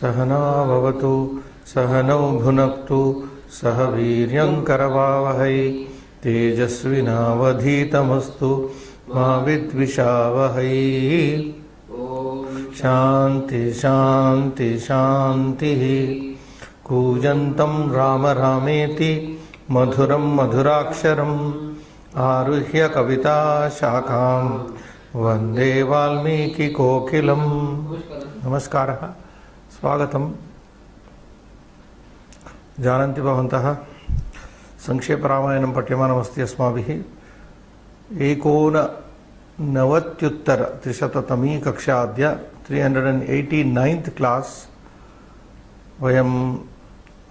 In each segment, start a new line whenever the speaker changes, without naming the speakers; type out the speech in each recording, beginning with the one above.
सहना भवतु सहनौ भुनक्तु सह वीर्यं करवावहै तेजस्विनावधीतमस्तु मा विद्विषावहै। शांति शांति शांति। कूजन्तं राम रामेति मधुरं मधुराक्षरम् आरुह्य कविता शाखां वंदे वाल्मीकि कोकिलम्। नमस्कारः, स्वागतम्। जानन्ति भवन्तः संक्षेपरामायणं पठ्यमानमस्ति अस्माभिः। 1990-त्रिशततमी कक्षाद्य 389th क्लास वयम्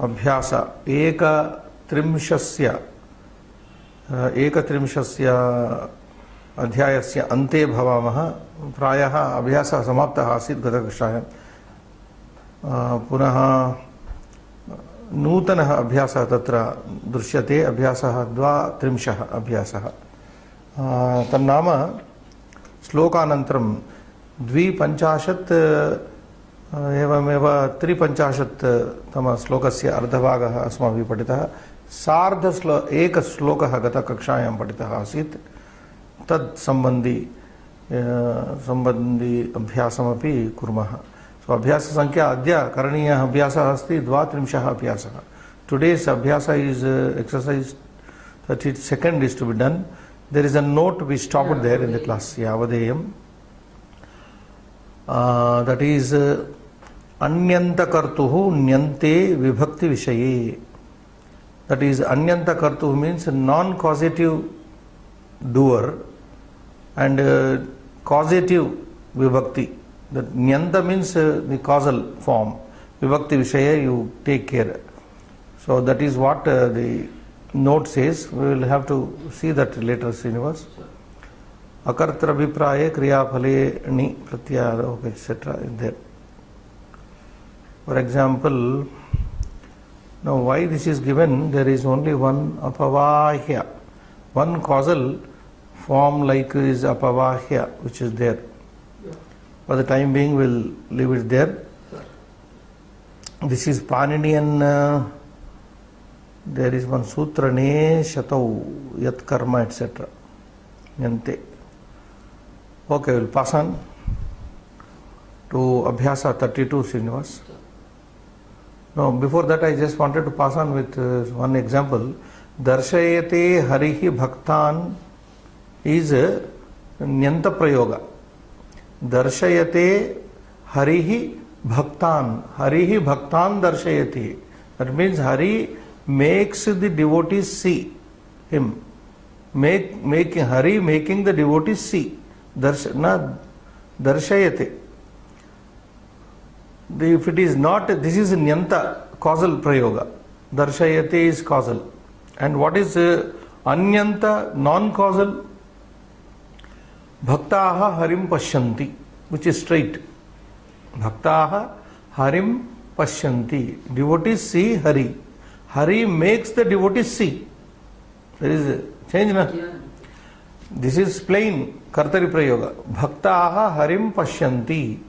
अभ्यास एकत्रिंशस्य अध्यायस्य अन्ते भवामः। प्रायः अभ्यासः समाप्तः आसीत् गतकक्षायां। पुनः नूतनः अभ्यासः तत्र दृश्यते। अभ्यासः 32 अभ्यासः। तन्नाम श्लोकानन्तरं 250 एवमेव 350 श्लोकस्य अर्धभागः अस्माभिः पठितः। एकश्लोकः गतकक्षायां पठितः आसीत्। तत्सम्बन्धी अभ्यासमपि कुर्मः। सो अभ्याससङ्ख्या अद्य करणीयः अभ्यासः अस्ति 32 अभ्यासः। टुडेस् अभ्यास is exercise 32nd is to be done. There is a note we stopped there in the class, Yavadeyam. That is Anyanta Kartuhu Nyante Vibhakti Vishaye. That is Anyanta Kartuhu means non-causative doer and causative Vibhakti. That Nyanta means the causal form. Vibhakti Vishaya, you take care. So that is what the note says. We will have to see that later, Srinivas. Akartra Vipraye Kriyafale Ni Pratyarok etc. is there. For example, now why this is given? There is only one apavahya. One causal form like is apavahya, which is there. For the time being, we'll leave it there. This is Paninian. There is one sutra ne shatau yat karma etc. Yante. Okay, we'll pass on to Abhyasa 32, Srinivas. No, before that I just wanted to pass on with one example. Darshayate harihi bhaktan is Nyanta Prayoga. Darshayate harihi bhaktan. Harihi bhaktan darshayate. That means Hari makes the devotees see him. Hari making the devotees see. Darshayate. If it is not, this is Nyanta, causal prayoga. Darshayate is causal. And what is Anyanta, non-causal? Bhaktaha harim pashyanti, which is straight. Bhaktaha harim pashyanti. Devotees see Hari. Hari makes the devotees see. There is a change, na? This is plain Kartari Prayoga. Bhaktaha harim pashyanti.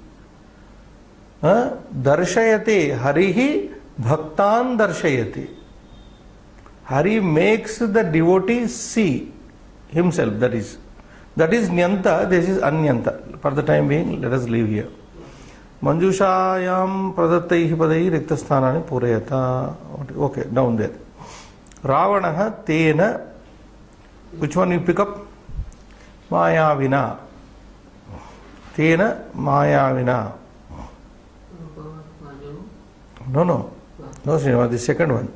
Darshayate harihi bhaktan darshayate. Hari makes the devotee see himself. That is Nyanta, this is Anyanta. For the time being, let us leave here. Manjushayam pradattaihi padai riktasthanani purayata. Okay, down there. Ravanaha tena. Which one you pick up? Mayavina. Tena Mayavina. No, Srinivas, the second one.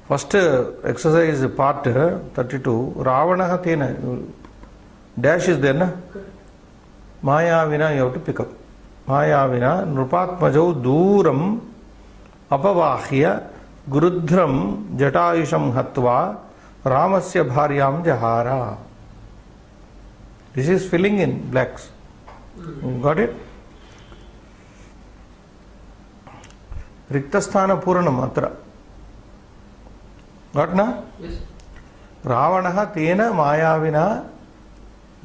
First exercise part 32. Ravanaha tena. Dash is there, na? Mayavina you have to pick up. Mayavina Nrupatmajau Duram Apavahya Gurudhram Jatayusham Hatva Ramasya Bharyam Jahara. This is filling in blacks. You got it? Riktasthana Puranam Atra. Got na?
Yes.
Ravanaha tena Mayavina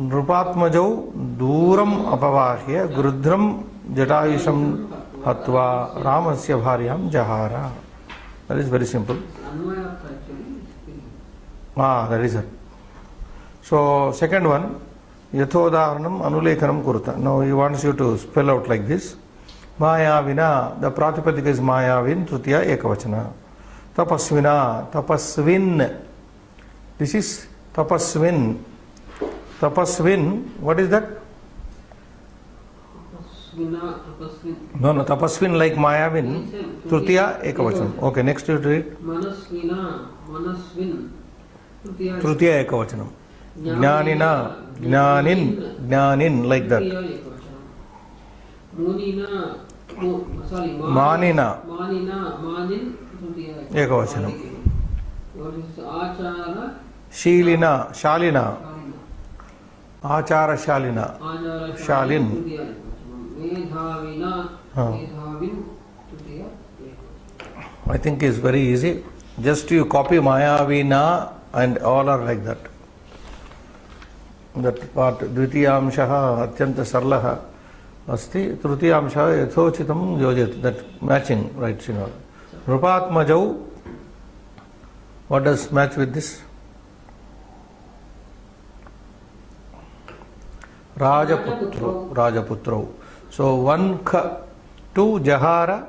Nrupatmajau Duram Apavahya Gurudhram Jatayusham हत्वा रामस्य भार्यां जहार. That is very simple. That is it. So second one, yathodaharanam anulekhanam kurta. Now he wants you to spell out like this. Mayavina, the pratipadika is mayavin, tritiya ekavachana. Tapasvina, tapasvin. This is tapasvin. Tapasvin, what is that? No, tapasvin like mayavin, tritiya ekavachanam. Okay, next you read.
Manasvina, manasvin,
tritiya ekavachanam. Jnanina, jnanin, jnanin, like that.
Munina, sorry,
Manina,
manina, manin,
ekavachanam.
What is achara?
Shilina, shalina, achara shalina, shalin.
Medhavina, medhavin,
I think it's very easy. Just you copy Mayavina and all are like that. That part, Dvitiyamshaha Atyanta Sarlaha Asti, Trutiyamshaha Yathochitam Yojit. That matching, right, Srinivas. Rupatmajau, what does match with this? Rajaputro, Rajaputro. So one kha, two jahara,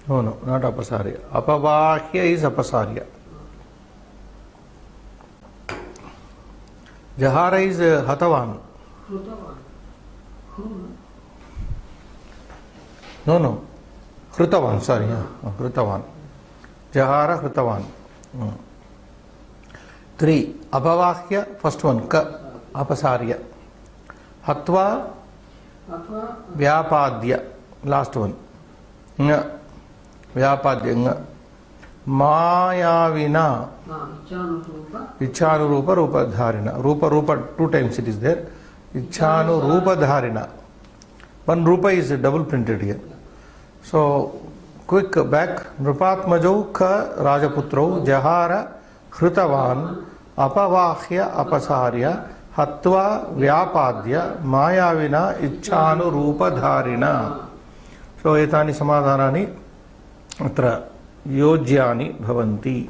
no, not apasarya. Apavahya is apasarya. Jahara is hatavan. No. Krutavan, sorry. Krutavan. Jahara Krutavan. 3. Apavahya, first one. Ka, apasarya. Hatva, Vyapadya, last one. Nga, Vyapadya, nga. Mayavina, Ichchanurupa, Rupa Dharina. Rupa, 2 times it is there. Ichchanurupa Dharina. One Rupa is double printed here. So, quick back. Nrupatmajau ka Rajaputrau Jahara Krutavan Apavahya Apasarya Hatva Vyapadya Mayavina Ichchanu Rupa Dharina. So, etani samadhanani atra yojyani bhavanti.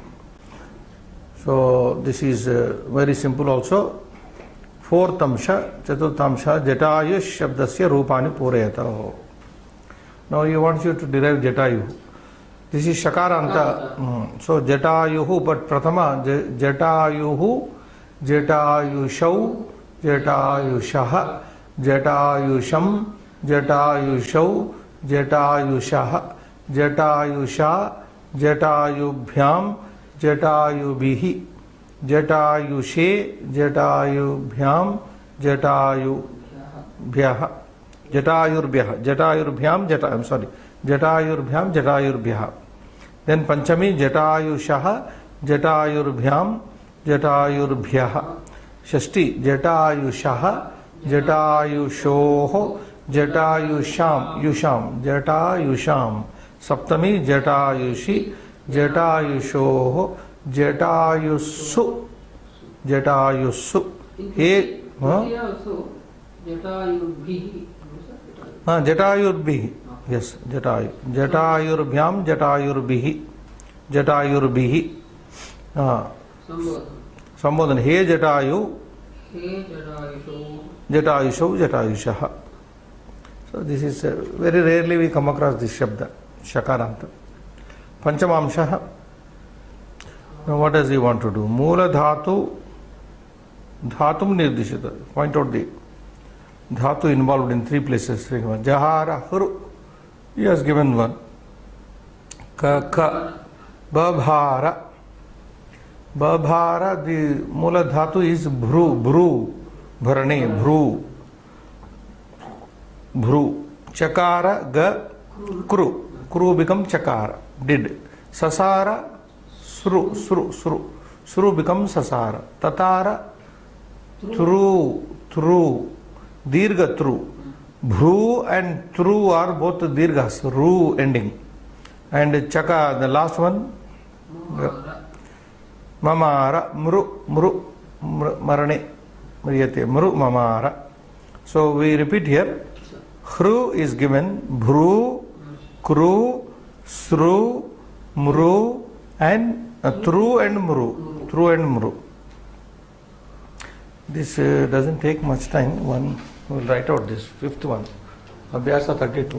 So, this is very simple also. 4th amsha, 4th amsha, Jatayush Shabdasya Rupani Purayata. Now he wants you to derive Jatayu. This is Shakaranta. So Jatayuhu, but Prathama, Jatayuhu, Jatayushau, Jatayushaha, Jatayusham, Jatayushau, Jatayushaha, Jatayusha, Jatayubhyam, Jatayubihi, Jatayushe, Jatayubhyam, Jatayubhyaha. Jatayurbhyaha, Jatayurbhyam, Jatayurbhyaha. Then Panchami, Jatayushaha, Jatayurbhyam, Jatayurbhyaha. Shashti, Jatayushaha, Jatayushoho, Jatayusham, Jatayusham. Saptami, Jatayushi, Jatayushoho, Jatayusu, Jatayusu. Jatayurbihi. Yes, Jatayu. Jatayurbhyam, Jatayurbihi. Jatayurbihi. Sambodhan. He Jatayu. Jatayusho, Jatayushaha. So this is very rarely we come across this Shabda, Shakaranta. Panchamamshaha. Now what does he want to do? Mula dhatu, dhatum nirdishita. Point out the dhatu involved in 3 places. Jahara, huru. He has given one. Ka, babhara. Babhara, the mula dhatu is bhru, bharane, bhru. Chakara, ga, kru. Kru become chakara, did. Sasara, sru becomes sasara. Tatara, thru. Dirgha, thru. Bhru and thru are both dirghas, ru ending. And chaka, the last one,
Mamara.
mamara, mru, marane, mriyate, mru, mamara. So we repeat here. Hru is given, bhru, kru, sru, mru, and thru and mru. Thru and mru. This doesn't take much time. One will write out this fifth one. Abhyasa 32.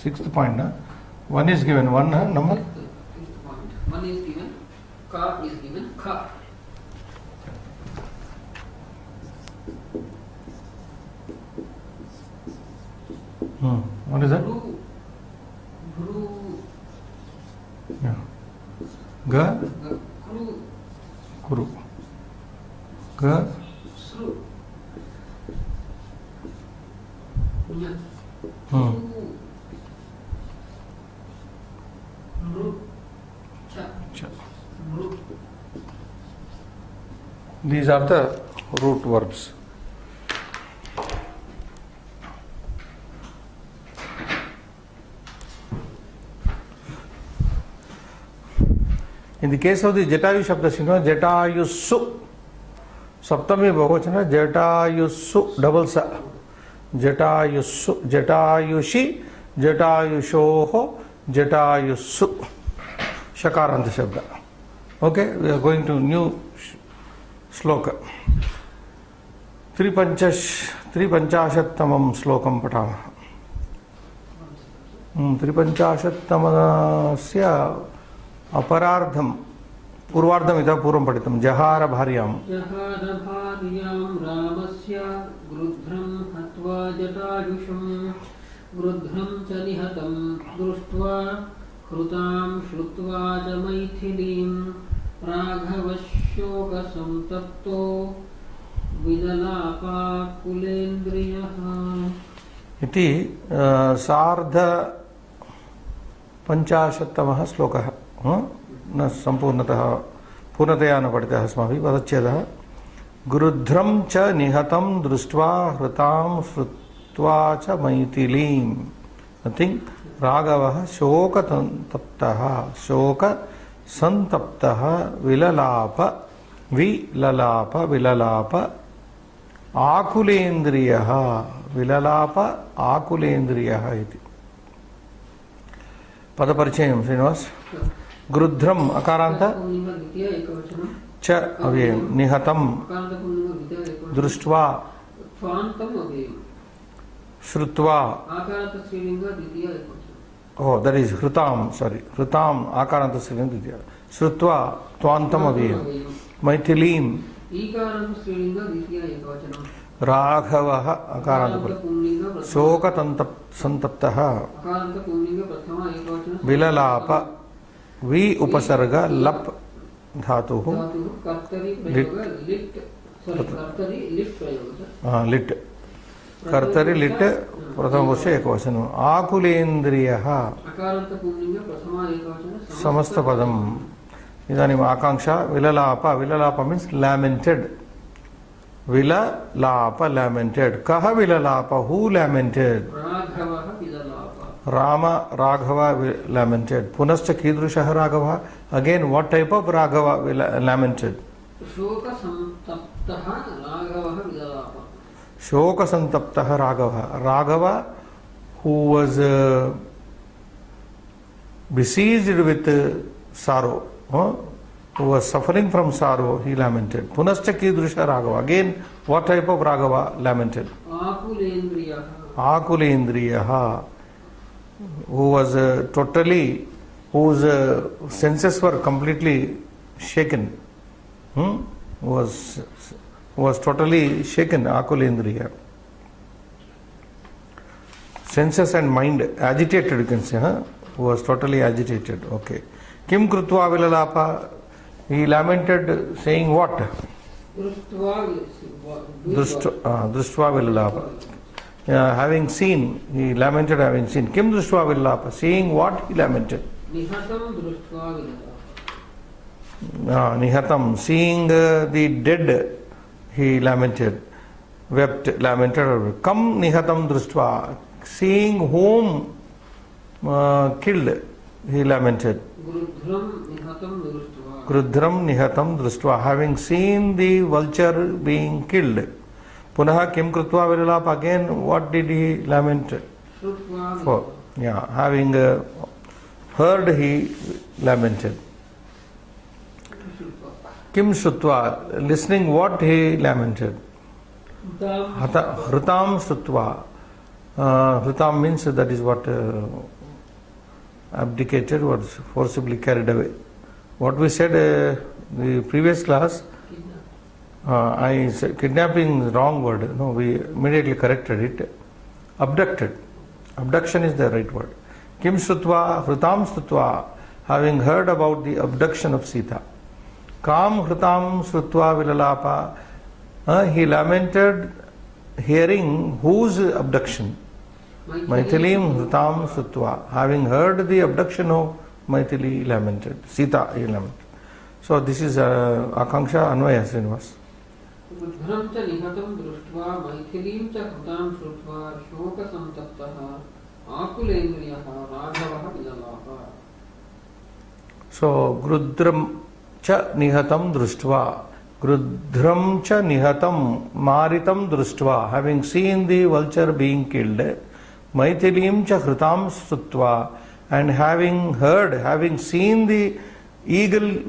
Sixth point, na? One is given, one number.
Fifth point. One is given. Ka is given. Kha.
What is that?
Bru. Bru.
Yeah. Ga,
Kru.
kuru. Ga,
Sru. Nya.
Hmm.
Mru. Cha.
cha.
Mru.
These are the root verbs. In the case of the Jatayu Shabda, Jatayusu, Saptami Bahuvachana, Jatayusu, double sa. Jatayusu, Jatayushi, Jatayushoho, Jatayusu. Shakaranta Shabda. Okay, we are going to new sloka. Tripanchashattamam slokam patama. Tripanchashattamasya अपरार्धम पूर्वार्धम इतः पूर्वं पठितं जहार भार्यां
रामस्य गृध्रं हत्वा जटायुषं गृध्रं च निहतं दृष्ट्वा हृतां श्रुत्वा च मैथिलीं राघवशोकसंतप्तो विललापाकुलेन्द्रियः इति
सार्ध पंचाशत्तमः श्लोकः न संपूर्णतः पूर्णतया न पठितः अस्माभिः पदच्छेदः गुरुध्रं च निहतं दृष्ट्वा हृतां श्रुत्वा च मैथिलीं नथिंग राघवः शोकसंतप्तः विललाप आकुलेन्द्रियः विललाप आकुलेन्द्रियः इति पदपरिचयं श्रीनिवास गृध्रम अकारांत च अव्ययम् निहतं दृष्ट्वा श्रुत्वा oh that is hrutam sorry hrutam akaranta स्त्रीलिंग द्वितीय श्रुत्वा त्वान्तम अव्ययम् मैथिलीं राघवः अकारांत शोकसंतप्तः विललाप वि उपसर्ग लप धातुः लिट् कर्तरि लिट् प्रथमपुरुषे एकवचनम् आकुलेन्द्रियः समस्तपदम् इदानीम् आकांक्षा विललाप विललाप मीन्स् लैमेंटेड विललाप लैमेंटेड कः विललाप who lamented Ram Raghav lamented पुनश्च कीदृशः राघवः again what type of Raghav lamented शोकसंतप्तः राघवः Raghav who was besieged with sorrow who was suffering from sorrow he lamented punascha kidrusha raghava again what type of raghava lamented akulendriyah who was whose senses were completely shaken was totally shaken akulendriya senses and mind agitated you can say was totally agitated okay kim krutva vilalapa he lamented saying what drishtva vilalapa having seen he lamented having seen kim drishtva vilalapa seeing what he lamented Nihatam, seeing the dead, he lamented, wept, lamented. Kam nihatam društva, seeing whom killed, he lamented. Grudram nihatam društva, having seen the vulture being killed. Punaha kim krutva vilalap, again what did he lament for? Yeah, having heard, he lamented. Kim Shrutva, listening what he lamented. Hritam Shrutva. Hritam means that is what abdicated, was forcibly carried away. What we said the previous class, I said kidnapping is wrong word. No, we immediately corrected it. Abducted. Abduction is the right word. Kim Shrutva, Hritam Shrutva, having heard about the abduction of Sita. Kam Hritam Shrutva Vilalapa, he lamented hearing whose abduction? Maithilim Hritam Shrutva, having heard the abduction of Maithili, lamented. Sita, he lamented. So this is Akanksha Anvaya Srinivas.
बुद्धं च निहतं दृष्ट्वा मैथिलीं च कृतां श्रुत्वा शोकसन्तप्तः आकुलेन्द्रियः राघवः विललाप.
So Grudram cha nihatam društva, Grudram cha nihatam maritam društva, having seen the vulture being killed, Maithilim cha hritam srutva, and having heard, having seen the eagle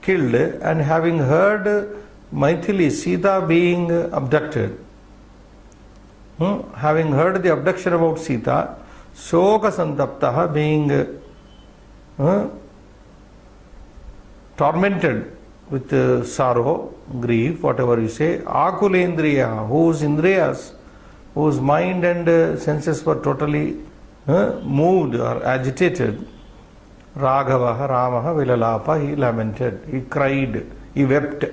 killed, and having heard Maithili, Sita being abducted, having heard the abduction about Sita, Shoka Santaptaha, being tormented with sorrow, grief, whatever you say, Akulendriya, whose indriyas, whose mind and senses were totally moved or agitated, Raghava, Ramaha, Vilalapa, he lamented, he cried, he wept.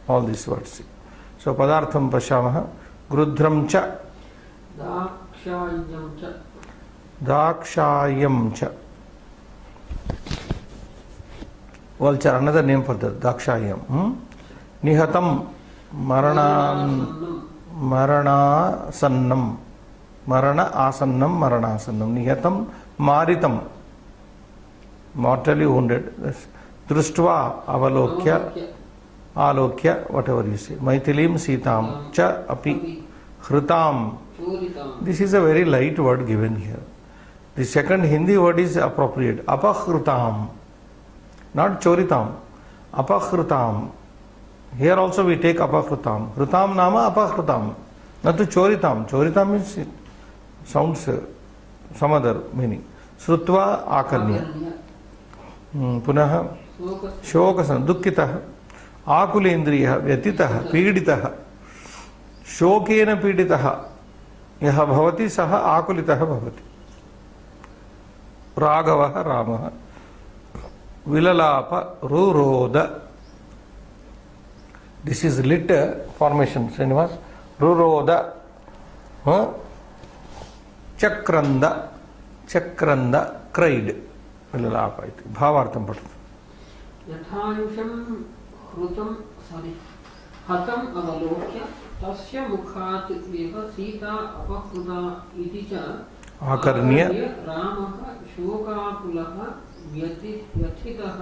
All these words. So Padartham Pashyamaha, Grudram cha,
Dakshayam cha,
Dakshayam cha. Vulture, another name for that, Dakshayam. Nihatam, Marana Sannam, Marana Asannam, Nihatam, Maritam, mortally wounded. Društva, Avalokya, Alokya, whatever you say. Maithilim Sitam, Cha Api, Hritam. This is a very light word given here. The second Hindi word is appropriate. Apahritam, not Choritam. Apahritam. Here also we take Apahritam. Hritam nama Apahritam. Not to Choritam. Choritam means it sounds some other meaning. Srutva Akarnya. Punaha Shokasan, Dukkitah. Akulendriya, Vyatitah, Piditah, Shokena Piditah, Yaha Bhavati Saha Akulitah Bhavati. Raghavaha Ramaha, Vilalapa, Ruroda. This is lit formation, Srinivas. Ruroda, Chakranda, cried. Vilalapa. Bhavartham Patu.
यथायुषं हृतं हतं अवलोक्य तस्य मुखात् एव सीता अपहृता इति च
आकर्ण्य
रामः शोकाकुलः व्यथितः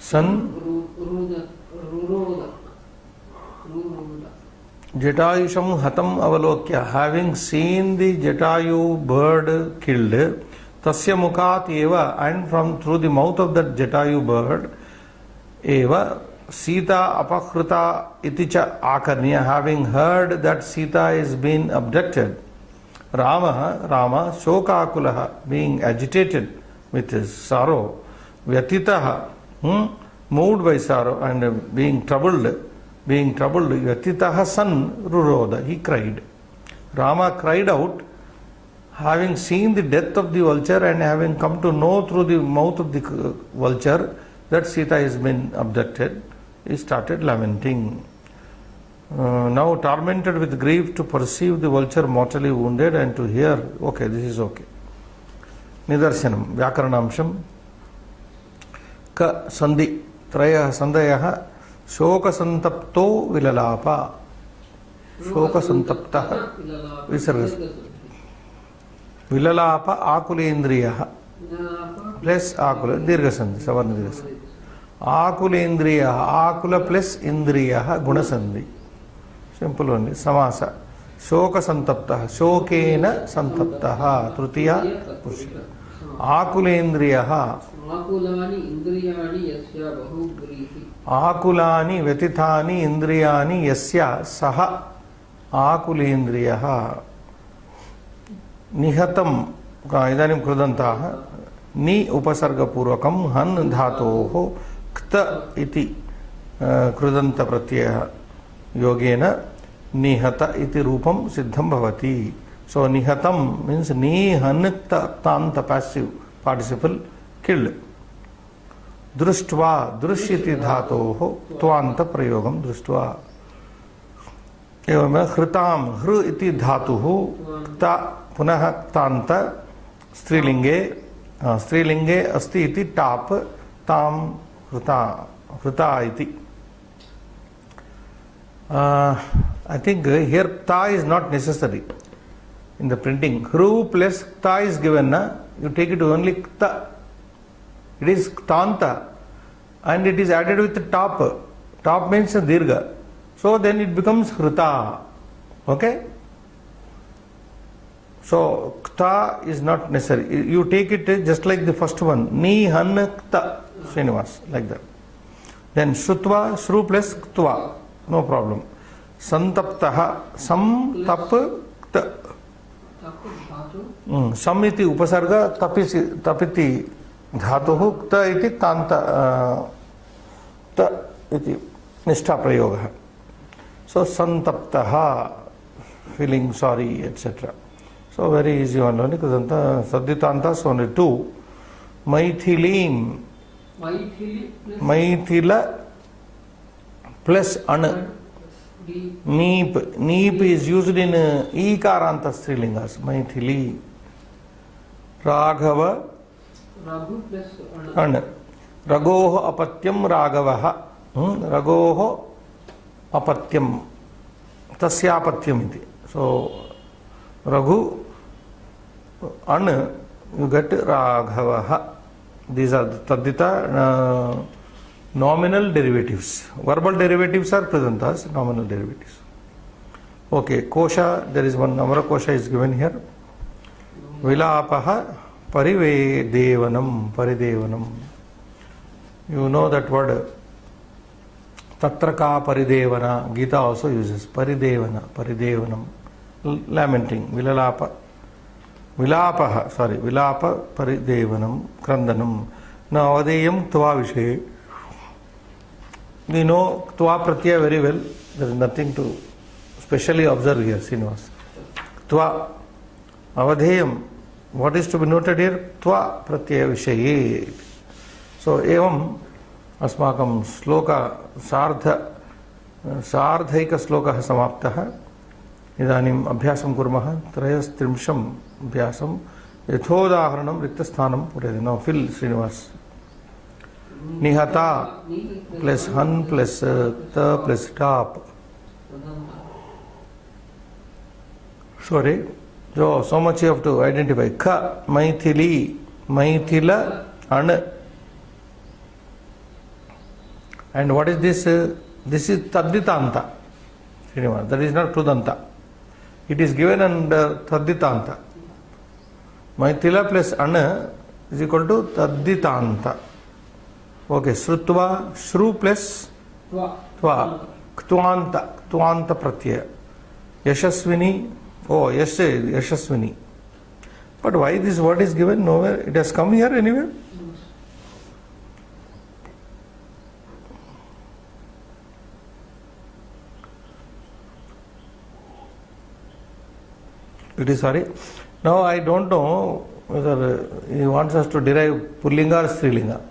सन्
रुरोद.
Jatayusham hatam avalokya, having seen the Jatayu bird killed, tasya mukhat eva, and from through the mouth of that Jatayu bird, eva Sita apahruta iticha akarnya, having heard that Sita is being abducted, Rama shokakulaha, being agitated with his sorrow, vyatitaha, moved by sorrow and being troubled, vyatitaha san ruroda, he cried. Rama cried out, having seen the death of the vulture and having come to know through the mouth of the vulture that Sita has been abducted, he started lamenting. Now tormented with grief to perceive the vulture mortally wounded and to hear, okay, this is okay. Nidarshanam, Vyakaranamsham, Ka Sandhi, त्रयः सन्धयः शोकसन्तप्तो विललाप शोकसन्तप्तः विसर्गः विललाप आकुलेन्द्रियः plus आकुल दीर्घसंधि सवर्ण दीर्घसंधि आकुलेन्द्रियः आकुल plus इंद्रियः गुणसंधि simple only समास शोकसन्तप्तः शोकेन सन्तप्तः तृतीया पुरुष आकुलेन्द्रियः
आकुलानि इन्द्रियाणि यस्य बहुब्रीहि
आकुलानि व्यतितानि इन्द्रियाणि यस्य सः आकुलेन्द्रियः निहतम् इदानीं कृदन्ताः नि उपसर्गपूर्वकं हन् धातोः क्त इति कृदन्तप्रत्ययः योगेन निहत इति रूपं सिद्धं भवति सो निहतं मीन्स निहन् क्तान्त पैसिव पार्टिसिपल किल्ड दृष्ट्वा दृश्य इति धातोः त्वान्त प्रयोगं दृष्ट्वा एवमेव हृतां हृ इति धातुः क्ता पुनः क्तान्त स्त्रीलिंगे अस्ति इति टाप ताम हृता हृता इति I think here kta is not necessary in the printing. Hru plus kta is given, you take it only kta. It is ktanta and it is added with the top. Top means dirgha. So then it becomes hruta. Okay? So kta is not necessary. You take it just like the first one. Ni han kta. Srinivas, like that. Then shutva, shru plus ktva. No problem. Santaptaha, samtapta. Samiti upasarga, tapiti dhatuhu, kta iti kanta, ta iti nishtha prayoga. So santaptaha, feeling sorry, etc. So very easy one only. Kudanta, sadhitanta, so only two. Maithilim. Maithila plus an. Neep. Neep is used in ikaranta strilingas. Maithili. Raghava.
Raghu plus
An. Ragoho apatyam Raghavaha. Ragoho apatyam. Tasyapatyam iti. So Raghu An you get Raghavaha. These are the Tadita nominal derivatives. Verbal derivatives are present as nominal derivatives. Okay, kosha, there is one Amara kosha is given here. Vilapaha parivedevanam, paridevanam. You know that word. Tatraka paridevana, Gita also uses paridevana, paridevanam. Lamenting, vilalapa. Vilapa paridevanam, krandanam. Now, avadeyam tva vishe. We know tva pratyaya very well. There is nothing to specially observe here, Srinivas. Tva, avadheyam. What is to be noted here? Tva pratyaya vishaye. So, evam अस्माकं श्लोक सार्धैक श्लोकः समाप्तः. इदानीम् अभ्यासं कुर्मः. 33 अभ्यासं यथोदाहरणं रिक्तस्थानं पूरयति. नौ fill Srinivas. निहता plus हन plus त plus top. Sorry, so much you have to identify. Kha, Maithili, Maithila, and what is this? This is Taditanta. That is not Krudanta. It is given under Taditanta. Maithila plus Ana is equal to Taditanta. Okay, Srutva, Shru plus Tva, Ktuanta, Ktuanta Pratyaya. Yashasvini, oh, yes, Yashasvini. But why this word is given nowhere? It has come here anywhere? It is sorry. Now I don't know whether he wants us to derive Pullinga or Strilinga.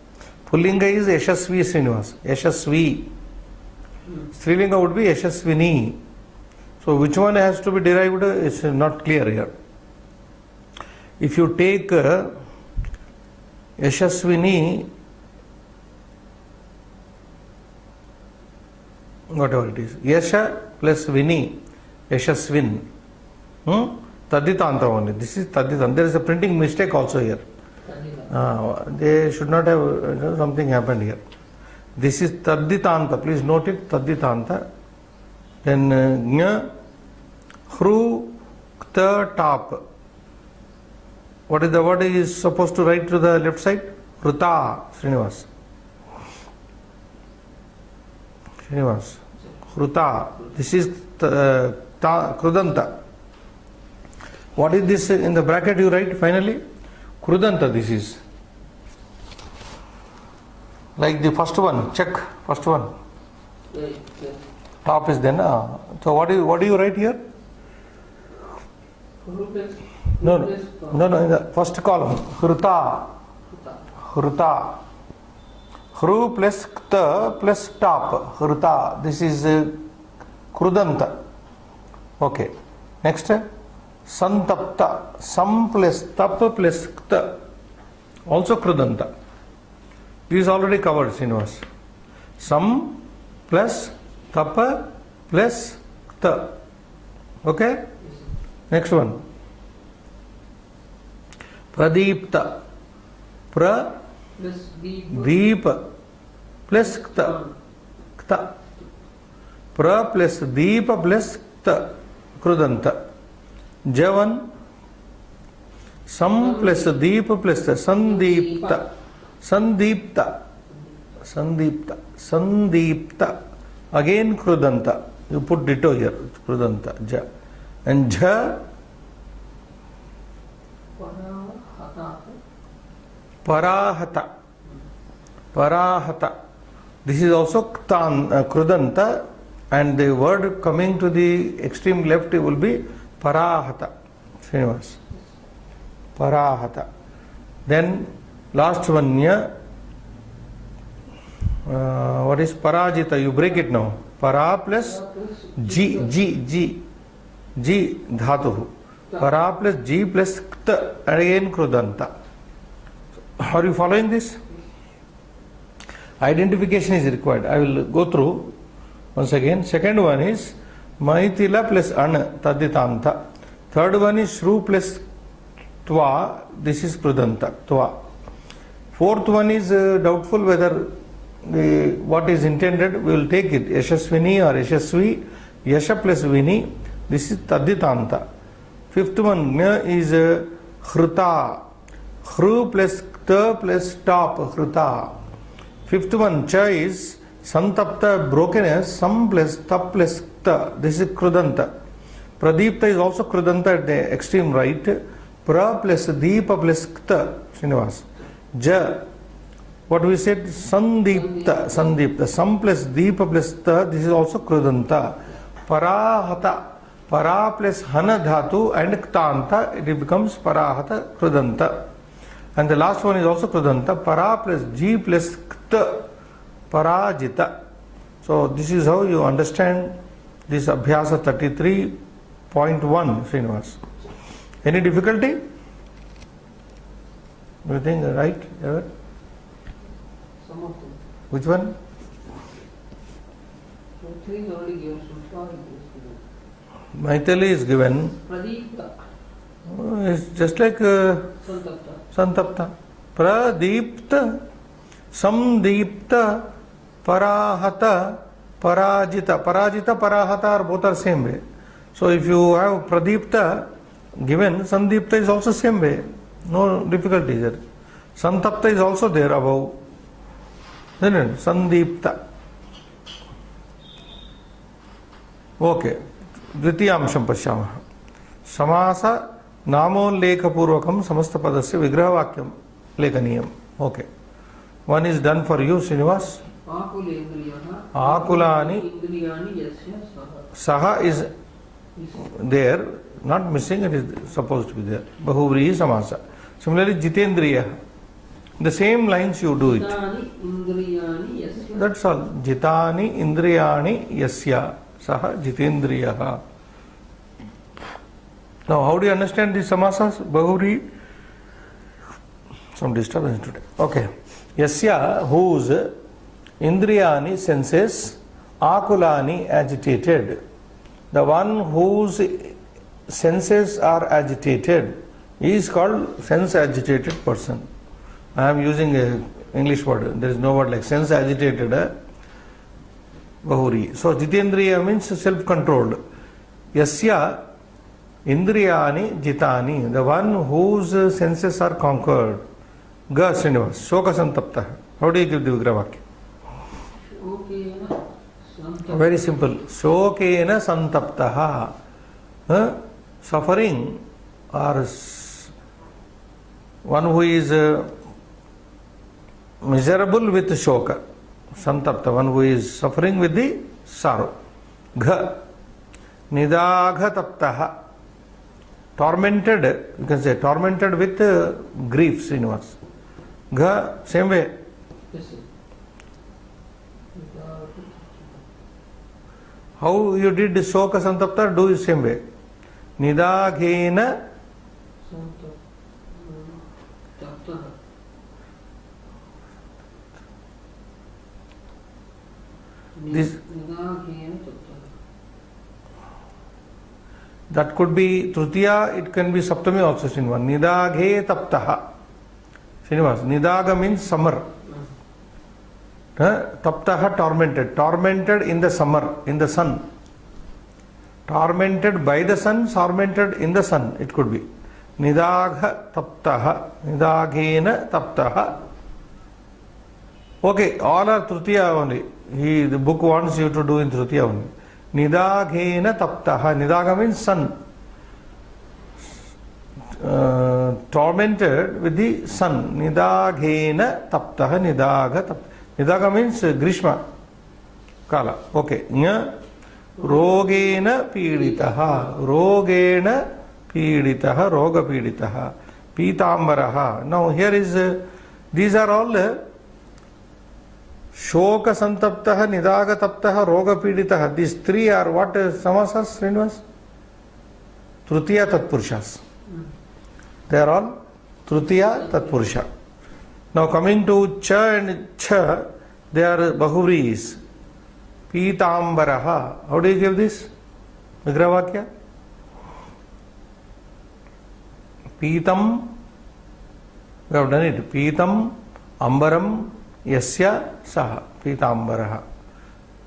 Pullinga is Yashasvi Srinivas. Yashasvi. Strilinga would be Yashasvini. So which one has to be derived is not clear here. If you take Yashasvini whatever it is. Yasha plus Vini, Yashasvin. Taditanta only. This is Taditanta. There is a printing mistake also here. They should not have, something happened here. This is Taditanta. Please note it, Taditanta. Then Gnya, Hru, Kta, Tap. What is the word he is supposed to write to the left side? Hruta, Srinivas. Srinivas. Hruta. This is Krudanta. What is this in the bracket you write finally? Krudanta this is. Like the first one, check first one.
Yes.
Top is then. So what do you write here? No, in the first column. Hruta. Hruta. Hru plus Kta plus Tap. Hruta. This is Krudanta. Okay. Next. Santapta. Sam plus Tap plus Kta. Also Krudanta. This is already covered, Srinivas. Sam plus Tapa plus Kta. Okay? Next one. Pradipta. Pra
Plus
Deepa plus Kta. Kta. Pra plus Deepa plus Kta. Krudanta. Javan. Sam plus Deepa plus Sandipta. Sandipta. Sandipta. Sandipta. Again Krudanta. You put ditto here. Krudanta. Ja. And Ja. Parahata. Parahata. This is also Krudanta, and the word coming to the extreme left will be Parahata. Srinivas. Parahata. Then last one here. What is Parajita? You break it now. Para plus G dhatu. Para plus G plus Kta. Again Krudanta. Are you following this? Identification is required. I will go through once again. Second one is Maitila plus An, Taditanta. Third one is Shru plus Twa. This is Krudanta. Twa. Fourth one is doubtful whether what is intended. We will take it. Yashasvini or Yashasvi. Yasha plus Vini. This is Taditanta. Fifth one is Hruta. Hru plus Kta plus Tap. Hruta. Fifth one, Cha is Santapta, brokenness, Sam plus Tap plus Kta. This is Krudanta. Pradipta is also Krudanta at the extreme right. Pra plus Deepa plus Kta. Srinivas. Ja. What we said? Sandipta. Sandipta. Sam plus Deepa plus Kta. This is also Krudanta. Parahata. Para plus Hana dhatu and Ktanta. It becomes Parahata Krudanta. And the last one is also Krudanta. Para plus G plus Kta. Parajita. So this is how you understand this Abhyasa 33.1, Srinivas. Any difficulty? Do you think right? Ever?
some of them.
Which one?
So three is already given. Sultan is given.
Maithili is given.
Pradipta.
It's just like
Santapta.
Santapta. Pradipta, Samdipta, Parahata, Parajita. Parajita, Parahata are both are same way. So if you have Pradipta given, Sandipta is also same way. No difficulty there. Santapta is also there above. Isn't it? Sandipta. Okay. द्वितीयांशं पश्यामः. समास नामोल्लेखपूर्वकं समस्तपदस्य विग्रहवाक्यं लेखनीयम्. Okay. One is done for you, Srinivas. Akulani Saha is there, not missing, it is supposed to be there. Bahuvrihi Samasa. Similarly, Jitendriya. The same lines you do it. That's all. Jitani Indriyani Yasya Saha Jitendriyaha. Now, how do you understand these samasas? Bahuvrihi. Some disturbance today. Okay. Yasya, whose Indriyani senses, akulani, agitated. The one whose senses are agitated is called sense agitated person. I am using a English word. There is no word like sense agitated. Bahuri. So jitendriya means self-controlled. Yasya indriyani jitani. The one whose senses are conquered. Ga Srinivas. Shoka santapta. How do you give the Vigravakya? Very simple. Shokena santaptaha. Suffering or one who is miserable with shoka. Santapta, one who is suffering with the sorrow. Gha. Nidagha taptaha. Tormented, you can say tormented with grief, Srinivas. Gha, same way.
Yes, sir.
How you did shoka santapta, do the same way. Nidaghena this, that could be Tritiya, it can be Saptami also, Srinivas. Nidaghe taptaha. Srinivas, Nidaga means summer. Taptaha, tormented. Tormented in the summer, in the sun. Tormented by the sun, tormented in the sun, it could be. Nidagha taptaha. Nidaghena taptaha. Okay, all are Tritiya only. The book wants you to do in Tritiya only. Nidaghena taptaha. Nidaga means sun. Tormented with the sun. Nidaghena taptaha. Nidagha taptaha. Nidaga means Grishma Kala. Okay. Rogena piditaha. Rogena piditaha. Roga piditaha. Pitambaraha. Now here is, these are all Shoka santaptaha, nidaga taptaha, roga piditaha. These three are what samasas, Srinivas? Tritiya tatpurushas. They are all Tritiya tatpurusha. Now coming to cha and cha, they are bahuris. Pitambaraha. How do you give this? Vigravakya? Pitam. We have done it. Pitam, ambaram, yasya saha. Pitambaraha.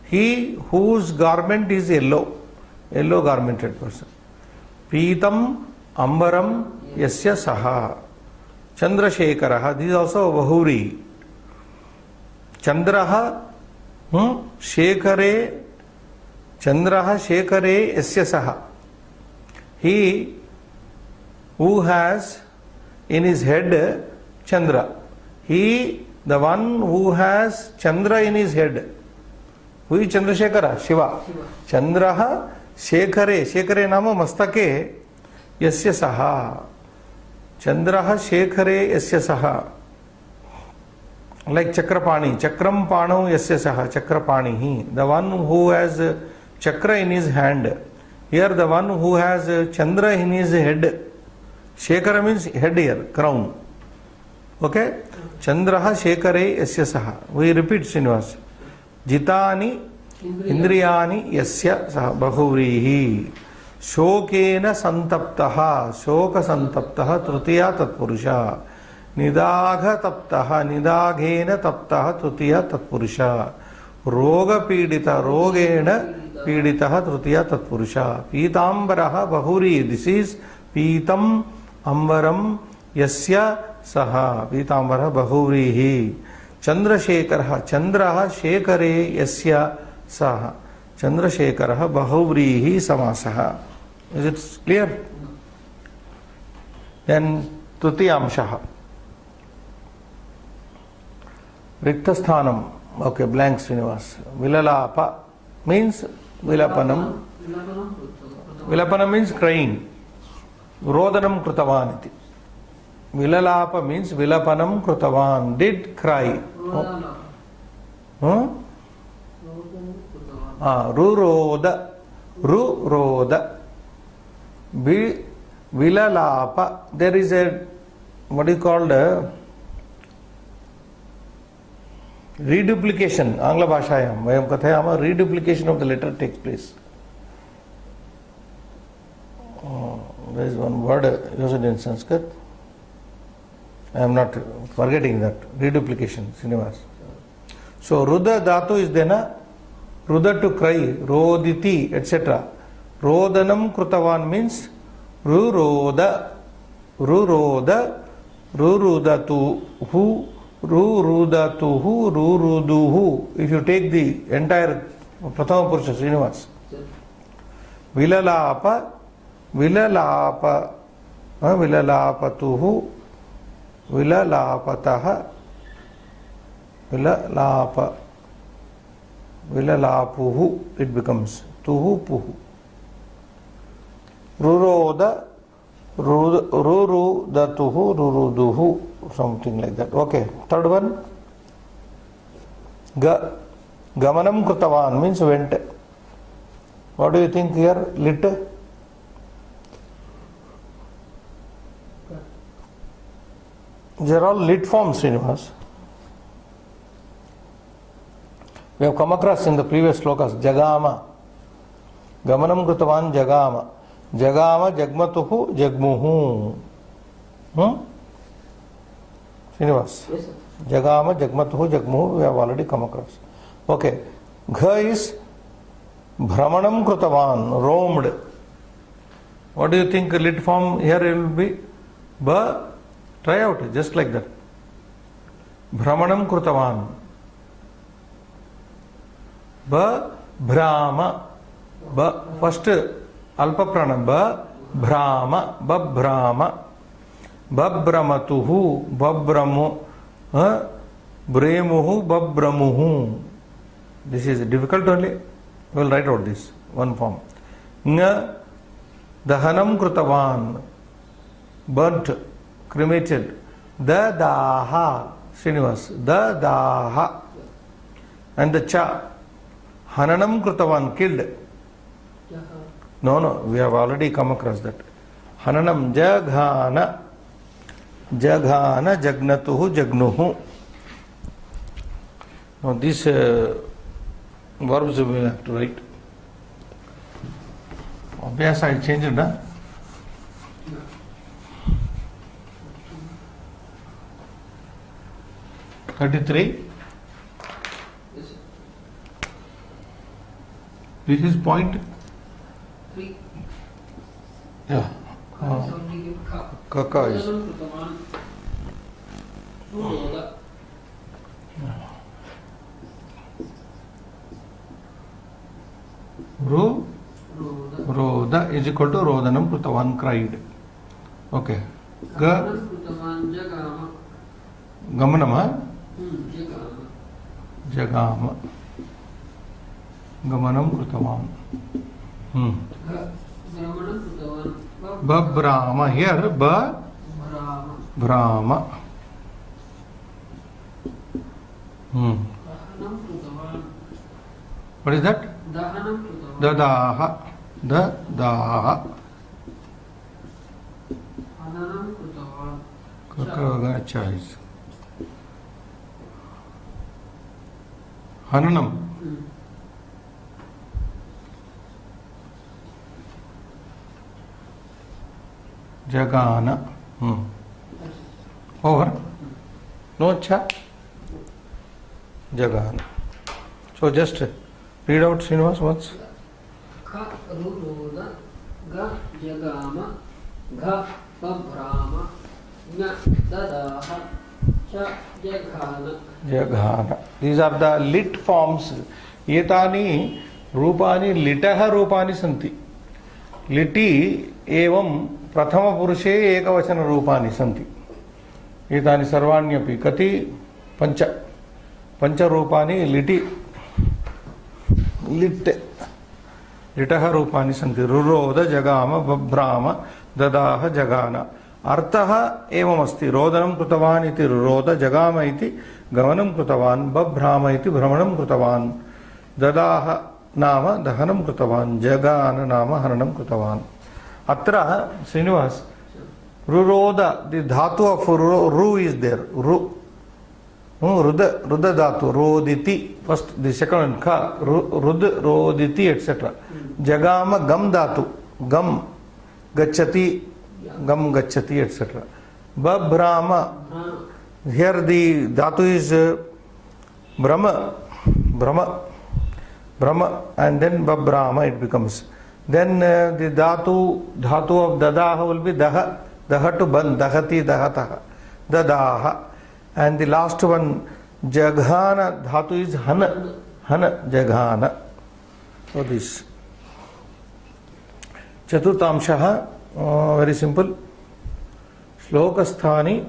He whose garment is yellow. Yellow garmented person. Pitam, ambaram, yasya saha. Chandrasekharaha. This is also bahuri. Chandraha, Shekhare, Chandraha Shekhare yasya saha. He who has in his head Chandra. He, the one who has Chandra in his head. Who is Chandrasekhara? Shiva. Chandraha Shekhare. Shekhare nama mastake yasya saha. Chandraha Shekhare yasya saha. Like Chakrapani. Chakram Pano yasya saha. Chakrapanihi. The one who has Chakra in his hand. Here the one who has Chandra in his head. Shekhara means head here, crown. Okay? Chandraha Shekhare yasya saha. We repeat, Srinivas. Jitani Indriyani yasya saha. Bahurihi. Shokena santaptaha. Shoka santaptaha. Tritiya tatpurusha. Nidagha taptaha. Nidaghena taptaha. Tritiya tatpurusha. Roga pidita. Rogena piditaha. Tritiya tatpurusha. Pitambaraha bahuri. This is Pitam ambaram yasya saha. Pitambaraha bahurihi. Chandrasekharaha. Chandraha shekhare yasya saha. Chandrasekharaha bahurihi samasaha. Is it clear? Then Tutiyamshaha. Riktasthanam. Okay, blank, Srinivas. Vilalapa means Vilapanam. Vilapanam means crying. Rodanam krutavan iti. Vilalapa means Vilapanam krutavan. Did cry. Ruroda. Ruroda. Vilalapa. There is a, what is called Reduplication, Angla Bhashayam, Vayam Kathayama, reduplication of the letter takes place. There is one word used in Sanskrit. I am not forgetting that. Reduplication, Srinivas. So, Ruda Dhatu is there, Ruda to cry, Roditi, etc. Rodanam Krutavan means Ruroda, Ruroda, Rurudatuhu, Rurudatuhu, Ruruduhu. If you take the entire Prathama Purusha, Srinivas. Vilalapa, Vilalapa, Vilalapatuhu, Vilalapataha, Vilalapa, Vilalapuhu, it becomes Tuhu Puhu. Ruroda, Rurudatuhu, Ruruduhu, something like that. Okay, third one. Gamanam Krutavan means went. What do you think here? Lit? They are all lit forms, Srinivas. We have come across in the previous slokas. Jagama. Gamanam Krutavan Jagama. Jagama Jagmatuhu Jagmuhu. Srinivas.
Yes, sir.
Jagama Jagmatuhu Jagmuhu. We have already come across. Okay. Gha is Brahmanam Krutavan. Roamed. What do you think lit form here will be? Ba. Try out, just like that. Brahmanam Krutavan. Ba Brahma. Ba first Alpa Pranam. Ba Brahma. Ba Brahma. Babramatuhu. Babramu. Bremuhu. Babramuhu. This is difficult only. We will write out this one form. Nga Dahanam Krutavan. Burnt. Cremated. Dadaha. Srinivas. Dadaha. And the cha. Hananam Krutavan. Killed. No, we have already come across that. Hananam Jaghana. Jaghana Jagnatuhu Jagnuhu. Now these verbs we have to write. Obviously I changed it, huh? 33.
Yes, sir.
This is point.
3.
Yeah. Kaka is. Roda is equal to Rodanam Krutavan cried. Okay. Gamanama. Jagama. Gamanam Krutavan. Babrama. Here, Brahma. What is that? Dadaha. Dadaha. Kakagacha is. Hananam. Jagana. Over. No cha. Jagana. So just read out Srinivas once.
Ka ruroda, ga jagama, ga babrama, na dadaha, cha jaghana.
Jaghana. These are the lit forms. Etani rupani litah rupani santi. Liti evam prathama purushe ekavachana rupani santi. Etani sarvanyaphi kati pancha. Pancha rupani liti. Lit. Litah rupani santi. Ruroda jagama babrama dadaha jagana. Artha evam asti. Rodanam krutavan iti ruroda jagama iti gavanam krutavan babrama iti brahmanam krutavan dadaha nama dahanam krutavan jagana nama hananam krutavan. Atra Srinivas Ruroda, the dhatu of ru is there. Ru. Rud dhatu, roditi. First, the second one, kha, rud, roditi, etc. Jagama, gam dhatu, gam, gacchati, gam, gacchati, etc. Babhrama, here the dhatu is brahma, and then babhrama it becomes. Then the dhatu of dadaha will be daha, daha to ban, dahati, dahataha, dadaha. And the last one, jaghana dhatu is hana, jaghana. So this. Chaturtamshaha, very simple. Slokasthani,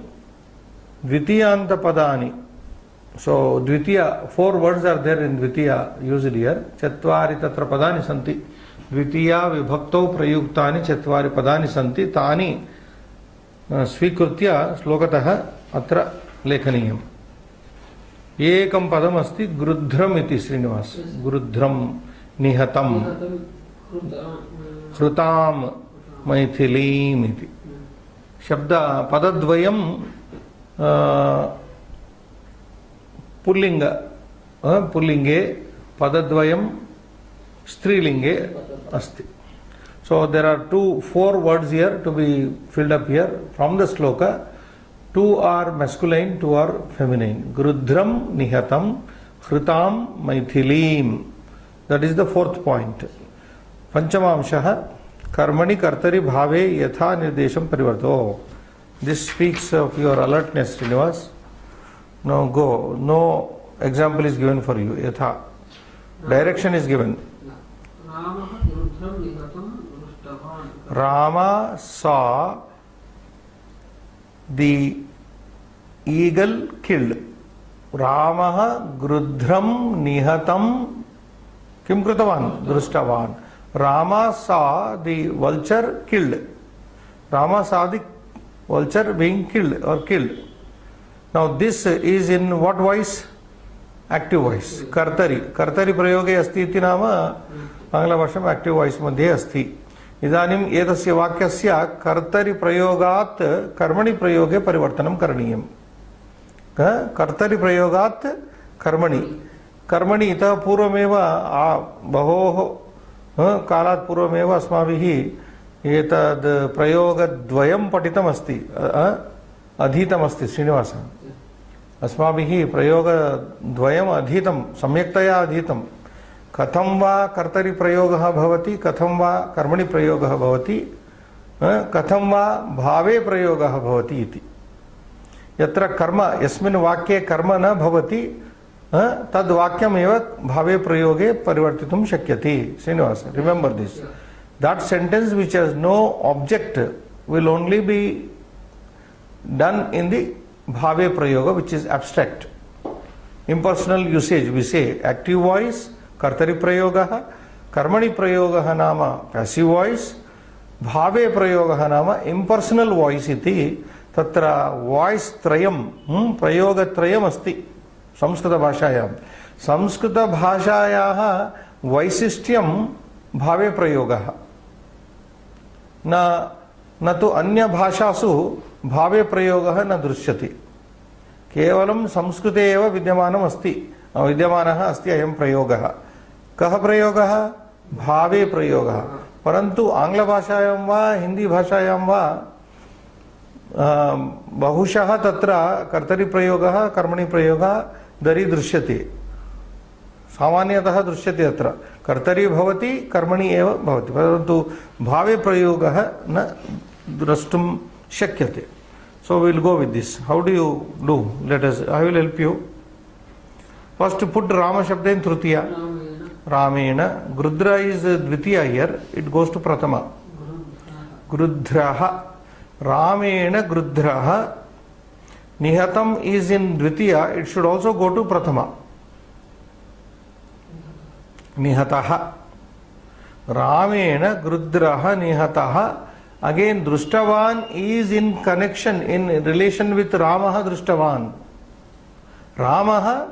dvitiyanta padani. So dvitiya, 4 words are there in dvitiya used here. Chatvari tatra padani santi. Dvitiya vibhaktau prayuktani chatvari padani santi. Tani स्वीकृत्य श्लोकतः अत्र लेखनीयम्. एकं पदम् अस्ति गृध्रम् इति. श्रीनिवास, गृध्रम्, निहतम्, हृताम्, मैथिलीम् इति शब्द पदद्वयं पुल्लिंगे पदद्वयं स्त्रीलिंगे अस्ति. So there are 4 words here to be filled up here from the sloka. 2 are masculine, 2 are feminine. Grudram, nihatam, hritam, maithilim. That is the 4th point. Panchamamshaha, karmani kartari bhave yatha nirdesham parivarto. This speaks of your alertness, Srinivas. Now go. No example is given for you. Yatha. Direction is given. Rama saw the eagle killed. Ramaha grudram nihatam kim krutavan drushtavan. Rama saw the vulture killed. Rama saw the vulture being killed or killed. Now this is in what voice? Active voice. Kartari. Kartari prayoge asti iti nama Angla bhasham active voice madhye asti. इदानीं एतस्य वाक्यस्य कर्तरि प्रयोगात् कर्मणि प्रयोगे परिवर्तनं करणीयं. कर्तरि प्रयोगात् कर्मणि. कर्मणि इतः पूर्वमेव बहोः कालात् पूर्वमेव अस्माभिः एतद् प्रयोगद्वयं पठितमस्ति, अधीतमस्ति. श्रीनिवासः, अस्माभिः प्रयोगद्वयम् अधीतं, सम्यक्तया अधीतं. कथं वा कर्तरि प्रयोगः भवति, कथं वा कर्मणि प्रयोगः भवति, कथं वा भावे प्रयोगः भवति इति. यत्र कर्म, यस्मिन् वाक्ये कर्म न भवति तद् वाक्यमेव भावे प्रयोगे परिवर्तितुं शक्यते. Srinivas, remember this. That sentence which has no object will only be done in the bhave prayoga, which is abstract. Impersonal usage, we say active voice, कर्तरि प्रयोगः, कर्मणि प्रयोगः नाम पैसिव वॉइस, भावे प्रयोगः नाम इम्पर्सनल वॉइस इति. तत्र वॉइस त्रयं, प्रयोग त्रयम् अस्ति संस्कृत भाषायां. संस्कृत भाषायाः वैशिष्ट्यं भावे प्रयोगः. न तु अन्य भाषासु भावे प्रयोगः न दृश्यते. केवलं संस्कृते एव विद्यमानः अस्ति अयं प्रयोगः. कः प्रयोगः? भावे प्रयोगः. परन्तु आङ्ग्लभाषायां वा हिंदी भाषायां वा बहुशः तत्र कर्तरि प्रयोगः, कर्मणि प्रयोगः दरीदृश्यते. सामान्यतः दृश्यते. अत्र कर्तरि भवति, कर्मणि एव भवति, परन्तु भावे प्रयोगः न द्रष्टुं शक्यते. So we will go with this. How do you do? Let us. I will help you. First, put Rama Shabda in Trutiya. Ramena. Grudra is Dvitiya here. It goes to Prathama. Grudraha. Ramena Grudraha. Nihatam is in Dvitiya. It should also go to Prathama. Nihataha. Ramena Grudraha Nihataha. Again, Drushtavan is in connection, in relation with Ramaha Drushtavan. Ramaha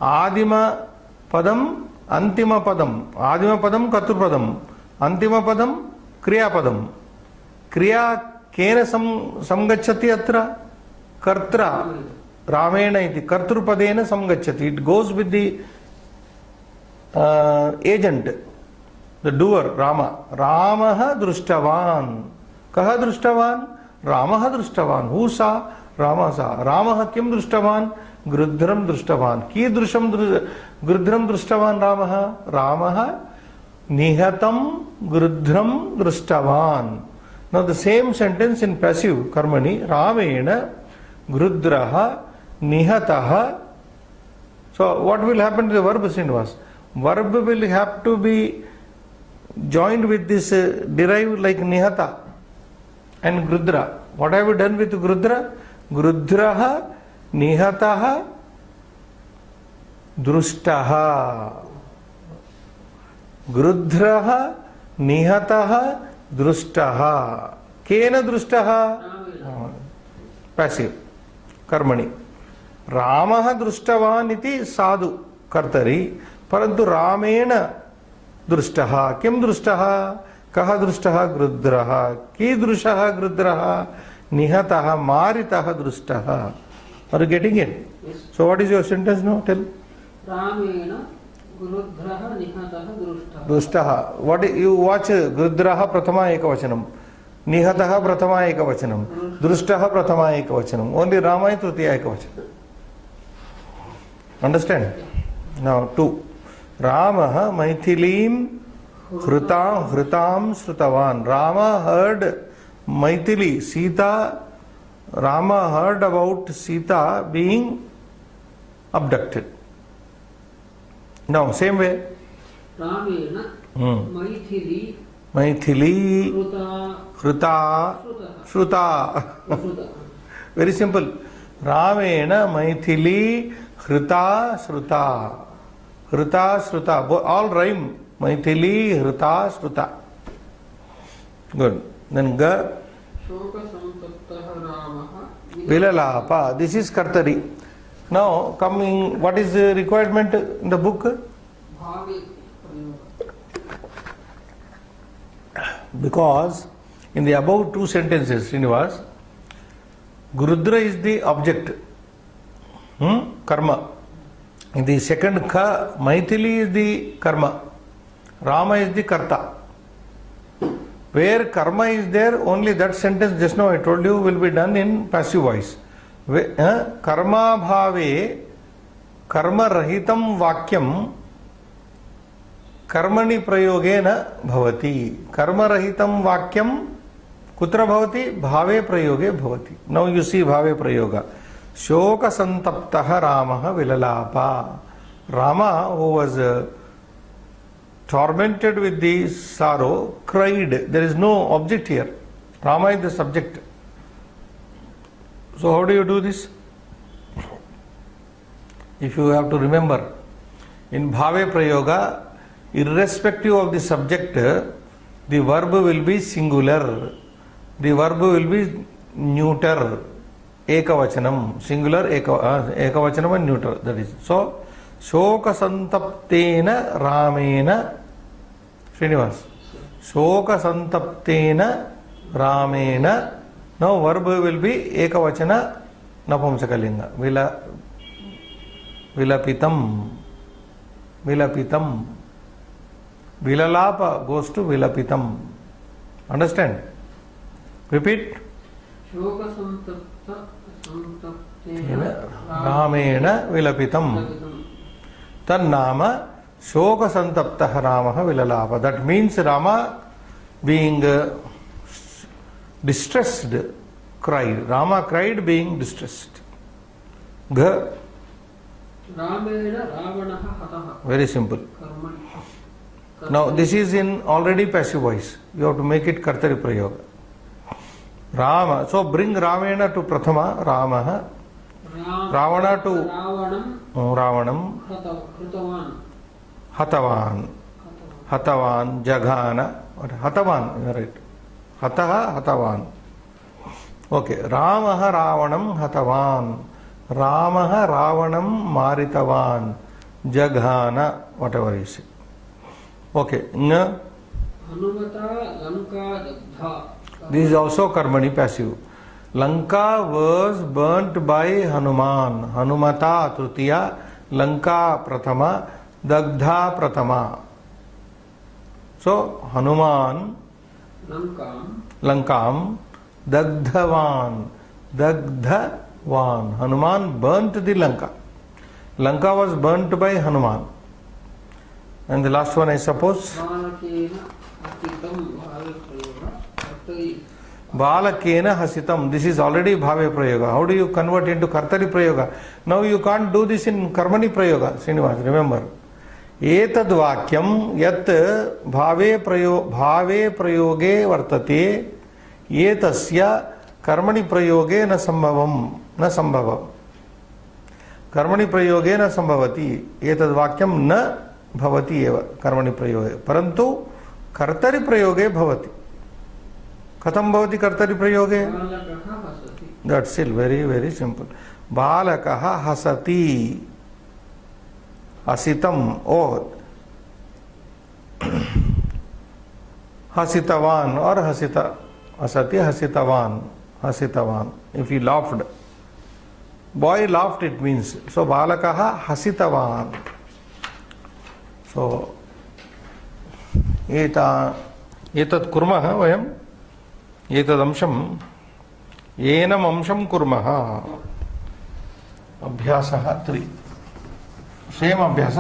Adima Padam, Antima Padam. Adima Padam, Katurpadam. Antima Padam, Kriya Padam. Kriya Kena Samgachati Atra? Kartra. Ramena iti kartrupadena samgacchati. It goes with the agent, the doer, Rama. Ramaha drushtavan. Kaha drushtavan? Ramaha drushtavan. Who saw? Rama saw. Ramaha kim drushtavan? Grudram drushtavan. Kidrusham grudram drushtavan Ramaha? Ramaha nihatam grudram drushtavan. Now the same sentence in passive karmani, Ramena grudraha nihataha. So what will happen to the verb Srinivas? Verb will have to be joined with this derived like nihata and grudra. What have you done with grudra? Grudraha nihataha drushtaha. Grudraha nihataha drushtaha. Kena drushtaha? Passive karmani. Ramaha drushtavan iti sadhu kartari. Parantu Ramena drushtaha. Kim drushtaha? Kaha drushtaha? Grudraha. Kidrushaha grudraha? Nihataha maritaha drushtaha. Are you getting it?
Yes.
So what is your sentence now? Tell.
Ramena Grudraha Nihataha Drushtaha.
Drushtaha. What you watch? Grudraha prathama ekavachanam. Nihataha prathama ekavachanam. Drushtaha prathama ekavachanam. Only Rama is tritiya ekavachanam. Understand? Now 2. Ramaha Maithilim Hritam Srutavan. Rama heard Maithili, Sita. Rama heard about Sita being abducted. Now, same way.
Ramena Maithili
Hrita Shruta. Very simple. Ramena Maithili Hrita Shruta. Hrita Shruta. All rhyme. Maithili Hrita Shruta. Good. Then Ga.
Shoka Samtattaha Ramaha
Vilalapa. This is Kartari. Now, coming, what is the requirement in the book?
Bhavi
Because in the above 2 sentences, Srinivas, Grudra is the object, karma. In the second Ka, Maithili is the karma. Rama is the karta. Where karma is there, only that sentence just now I told you will be done in passive voice. Karma bhave karma rahitam vakyam कर्मणि प्रयोगेन भवति. कर्मरहितं वाक्यं कुत्र भवति? भावे प्रयोगे भवति. Now you see भावे प्रयोग. शोक संतप्तः रामः विललाप. Rama, who was tormented with the sorrow, cried. There is no object here. Rama is the subject. So how do you do this? If you have to remember, in bhave prayoga, irrespective of the subject, the verb will be singular. The verb will be neuter. Ekavachanam. Singular ekavachanam and neuter. That is. So, shoka santaptena ramena. Srinivas. Shoka santaptena ramena. Now verb will be ekavachana napumsakalinga. Vilapitam. Vilapitam. Vilalapa goes to Vilapitam. Understand? Repeat.
Shoka Santaptena
Ramena Vilapitam. Tannama Shoka Santaptaha Ramaha Vilalapa. That means Rama being distressed cried. Rama cried being distressed. Ga.
Ramena Ravanaha Hataha.
Very simple. Now this is in already passive voice. You have to make it Kartari Prayoga. Rama. So bring Ramena to Prathama. Ramaha. Ravana to Ravanam. Hatavan. Hatavan. Jaghana. Hatavan. You are right. Hataha. Hatavan. Okay. Ramaha Ravanam Hatavan. Ramaha Ravanam Maritavan. Jaghana. Whatever you say. Okay.
Hanumata Lanka Dabdha.
This is also karmani passive. Lanka was burnt by Hanuman. Hanumata Tritiya, Lanka Prathama, Dagdha Prathama. So Hanuman Lankam Dagdhavan. Dagdhavan. Hanuman burnt the Lanka. Lanka was burnt by Hanuman. And the last one, I suppose, Balakena Hasitam. This is already Bhave Prayoga. How do you convert into Kartari Prayoga? Now you can't do this in Karmani Prayoga. Srinivas, remember. Etad Vakyam Yat Bhave Prayoge Vartate Etasya Karmani Prayoge na Sambhavam. Karmani Prayoge na Sambhavati. Etad Vakyam na Bhavati eva. Karmani Prayoge. Parantu Kartari Prayoge Bhavati. Katham bhavati kartari prayoge? That's still very, very simple. Balakaha hasati. Asitam. Oh. Hasitavan or hasita. Asati hasitavan. Hasitavan. If he laughed. Boy laughed, it means. So balakaha hasitavan. So etat kurmah vayam. एतदंशम एनम अंशम कुर्मः अभ्यासः 3 same अभ्यास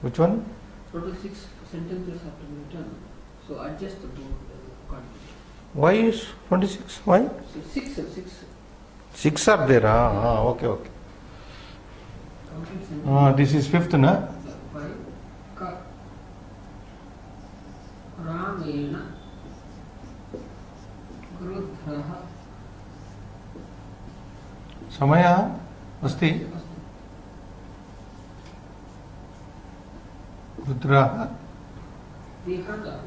which one?
Total 6 sentences have to be written, so adjust the board.
Why is 26? Why?
So
6 are there. Okay. This is 5th, na?
Ramena Grudhaha
Samaya Asti Rudraha
Dihada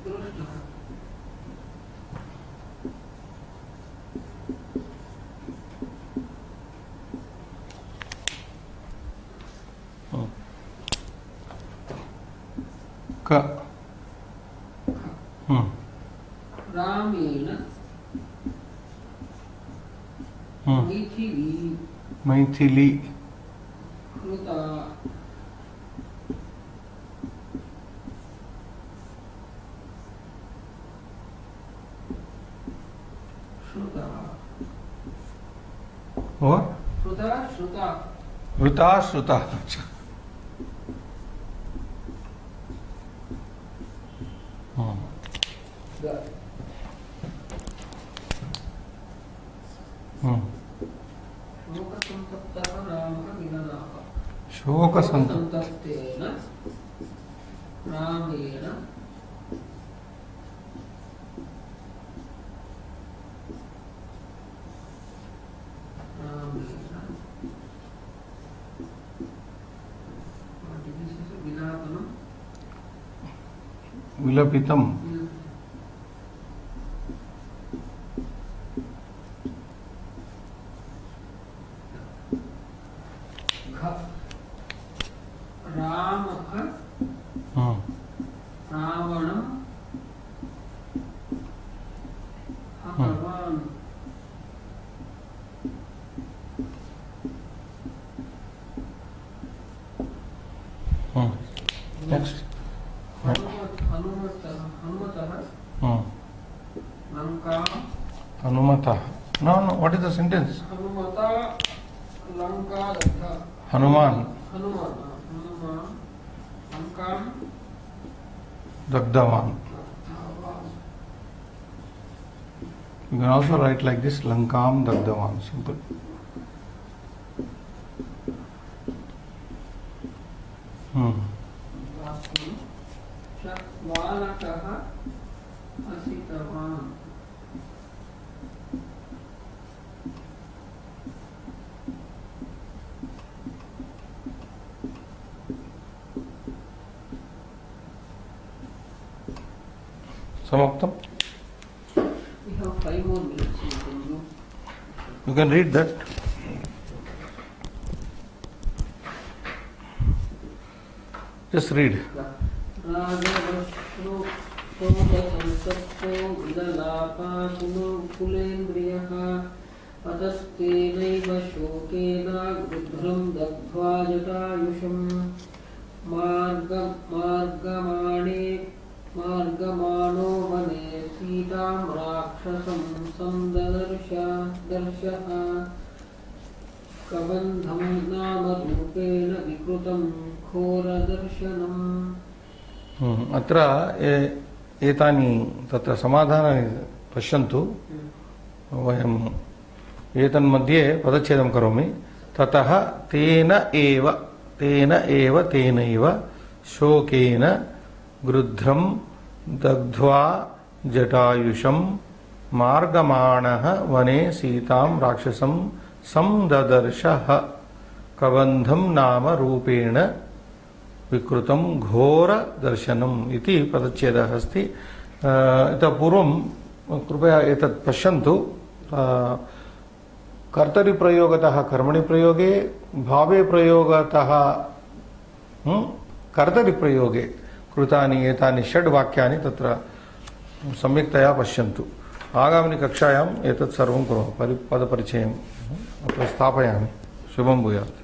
Drushaha Ramena
Maithili
Kruta Shruta
What? Shruta शोक संतप्तेन
रामेण
विलपितम Next. Hanumata. No. What is the sentence?
Hanumata Lanka Dagdha.
Hanuman.
Lankam
Dagdavan. You can also write like this: Lankam Dagdavan. Simple.
Balakaha Asitavan.
Samaktam.
We have 5 more minutes.
You can read that. Just read.
रागवश्नु शोकसंतप्तो विललापाकुलेन्द्रियः अतस्तेनैव शोकेन गृध्रं दग्ध्वा जटायुषम् मार्गमाणो वने सीतां राक्षसं दर्शः कबन्धं नाम रूपेण विकृतं घोरदर्शनम्।
अत्र एतानि तत्र समाधानानि पश्यन्तु। वयम् एतन्मध्ये पदच्छेदं करोमि। ततः तेनैव शोकेन गृध्रं दग्ध्वा जटायुषं मार्गमाणः वने सीतां राक्षसं संददर्शः कबन्धं नाम रूपेण विकृतं घोरदर्शनम् इति पदच्छेदः अस्ति। इतः पूर्वं कृपया एतत् पश्यन्तु। कर्तरिप्रयोगतः कर्मणि प्रयोगे, भावे प्रयोगतः कर्तरिप्रयोगे कृतानि एतानि षड् वाक्यानि तत्र सम्यक्तया पश्यन्तु। आगामिनि कक्षायाम् एतत् सर्वं कुर्मः। पदपरिचयम् अत्र स्थापयामि। शुभं भूयात्।